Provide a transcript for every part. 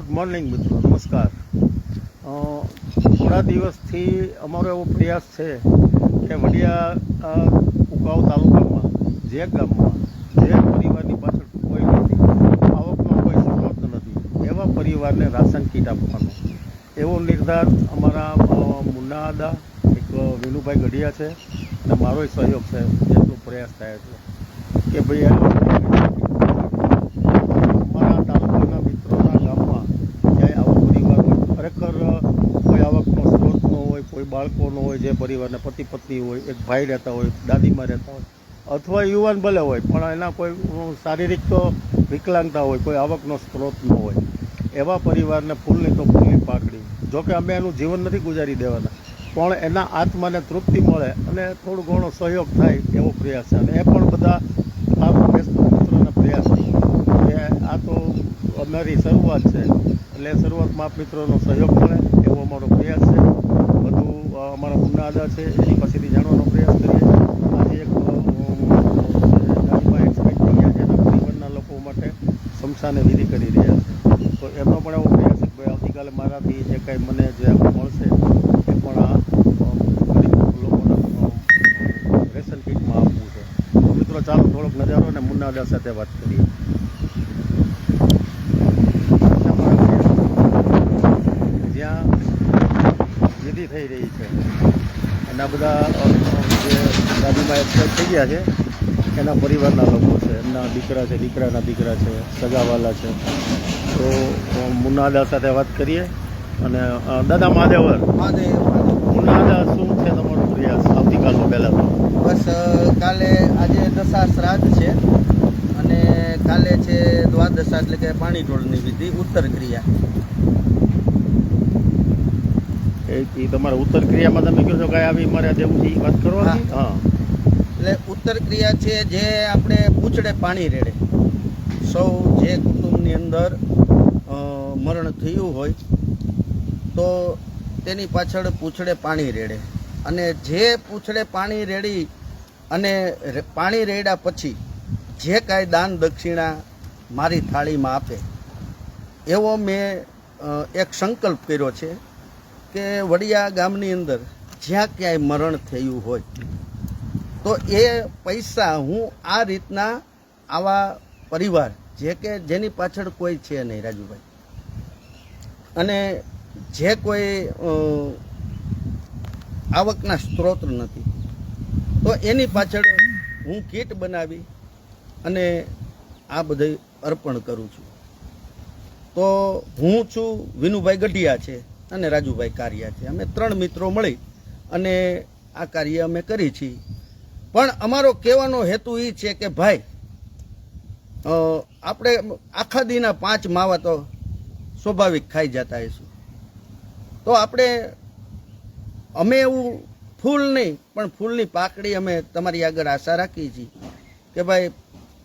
Good morning મિત્રો, નમસ્કાર। થોડા દિવસથી અમારો એવો પ્રયાસ છે કે વડિયા ઉકાવ તાલુકામાં જે ગામમાં જે પરિવારની પાછળ કોઈ નથી, આવકનો કોઈ સ્ત્રોત નથી, એવા પરિવારને રાશન કીટ આપવાનો એવો નિર્ધાર અમારા મુન્નાદા એક વિનુભાઈ ગઢિયા છે અને મારો સહયોગ છે, જેટલો પ્રયાસ થાય છે કે ભાઈ અમારા તાલુકાના મિત્રોના ગામમાં ક્યાંય આવો પરિવાર હોય, ખરેખર કોઈ આવકનો સ્ત્રોત ન હોય, કોઈ બાળકોનો હોય, જે પરિવારને પતિ પત્ની હોય, એક ભાઈ રહેતા હોય, દાદીમાં રહેતા હોય, અથવા યુવાન ભલે હોય પણ એના કોઈ શારીરિક વિકલાંગતા હોય, કોઈ આવકનો સ્ત્રોત ન હોય, એવા પરિવારને ફૂલની તો ફૂલની પાકડી, જોકે અમે એનું જીવન નથી ગુજારી દેવાના, પણ એના આત્માને તૃપ્તિ મળે અને થોડો ઘણો સહયોગ થાય એવો પ્રયાસ છે। અને એ પણ બધા મિત્રોના પ્રયાસ કે આ તો અમારી શરૂઆત છે, એટલે શરૂઆતમાં આપ મિત્રોનો સહયોગ મળે એવો અમારો પ્રયાસ છે। બધું અમારા મુન્નાદા છે એની પાસેથી જાણવાનો પ્રયાસ કરીએ। આજે એક ગાડીમાં એક્સપેક્ટ થઈ ગયા છે, એના પરિવારના લોકો માટે શમશાને વિધિ કરી રહ્યા છે, તો એમનો પણ એવો પ્રયાસ છે કે ભાઈ આવતીકાલે મારાથી જે કાંઈ મને જે મળશે એ પણ આ ગરીબ લોકોના રેશન કીટમાં આપવું છે। તો મિત્રો ચાલો થોડોક નજારો અને મુન્નાદા સાથે વાત કરીએ। જ્યાં વિધિ થઈ રહી છે અને આ બધા જે દાદીમાં એક્સપાયર થઈ ગયા છે એના પરિવારના લોકો છે, એમના દીકરા છે, દીકરાના દીકરા છે, સગાવાલા છે, તો મુન્નાદા સાથે વાત કરીએ। અને દાદા મહાદેવર, મુન્નાદા શું છે તમારો પ્રયાસ આવતીકાલનો? પહેલાં તો બસ કાલે આજે દશા શ્રાદ્ધ છે અને કાલે છે દ્વાદશા, એટલે કે પાણી ઢોળની વિધિ, ઉત્તર ક્રિયા। એ તમારા ઉત્તર ક્રિયામાં તમે કહો છો કે આવી મારે દેવું છે, એ વાત કરવાની? હા, એટલે ઉત્તર ક્રિયા છે જે આપણે પૂંછડે પાણી રેડે, સૌ જે કુટુંબની અંદર મરણ થયું હોય તો તેની પાછળ પૂંછડે પાણી રેડે, અને જે પૂંછડે પાણી રેડી અને પાણી રેડ્યા પછી જે કાંઈ દાન દક્ષિણા મારી થાળીમાં આપે, એવો મેં એક સંકલ્પ કર્યો છે કે વડિયા ગામની અંદર જ્યાં ક્યાંય મરણ થયું હોય તો એ પૈસા હું આ રીતના આવા પરિવાર જે કે જેની પાછળ કોઈ છે નહીં, રાજુભાઈ, અને જે કોઈ આવકના સ્ત્રોત નથી, તો એની પાછળ હું કીટ બનાવી અને આ બધું અર્પણ કરું છું। તો હું છું, વિનુભાઈ ગઢિયા છે અને રાજુભાઈ કારિયા છે, અમે 3 મિત્રો મળી અને આ કાર્ય અમે કરી છીએ। પણ અમારો કહેવાનો હેતુ એ છે કે ભાઈ આપણે આખા દીના 5 માવા તો સ્વાભાવિક ખાઈ જતા હશું, તો અમે એવું ફૂલ નહીં પણ ફૂલની પાકડી અમે તમારી આગળ આશા રાખીએ છીએ કે ભાઈ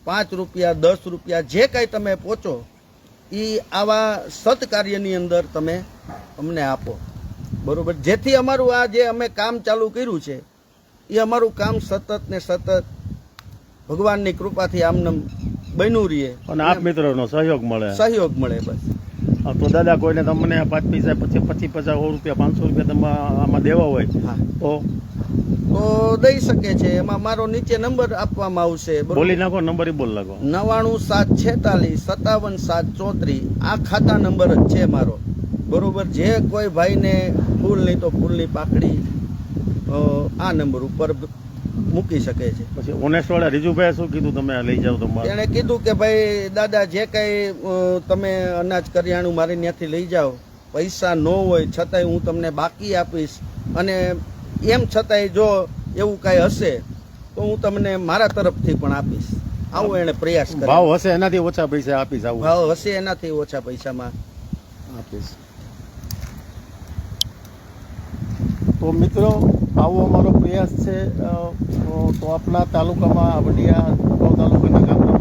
5 રૂપિયા 10 રૂપિયા જે કાંઈ તમે પહોંચો એ આવા સત્કાર્યની અંદર તમે અમને આપો, બરાબર? જેથી અમારું આ જે અમે કામ ચાલુ કર્યું છે એ અમારું કામ સતત ને સતત ભગવાનની કૃપાથી આમનામ બન્યું રહીએ અને આપ મિત્રોનો સહયોગ મળે, બસ। તો દાદા કોઈને તમને 5 પૈસા, 25, 50 રૂપિયા, 500 રૂપિયા તમે આમાં દેવા હોય તો દઈ શકે છે। એમાં મારો નીચે નંબર આપવામાં આવશે, બોલી નાખો, નંબર બોલ નાખો, 9974675734, આ ખાતા નંબર જ છે મારો, બરોબર? જે કોઈ ભાઈને ફૂલ નહીં તો ફૂલની પાકડી આ નંબર ઉપર મૂકી શકે છે। પછી ઓનેસ્ટ વાળા રીજુભાઈ શું કીધું, તમે લઈ જાઓ તો? એણે કીધું કે ભાઈ દાદા જે કંઈ તમે અનાજ કરિયાણું મારી ત્યાંથી લઈ જાઓ, પૈસા ન હોય છતાંય હું તમને બાકી આપીશ, અને એમ છતાંય જો એવું કાંઈ હશે તો હું તમને મારા તરફથી પણ આપીશ, આવો એણે પ્રયાસ કર્યો। ભાવ હશે એનાથી ઓછા પૈસા આપીશ, આવું ભાવ હશે એનાથી ઓછા પૈસામાં આપીશ। તો મિત્રો આવો અમારો પ્રયાસ છે। તો આપણા તાલુકામાં વડિયા તાલુકાના ગામના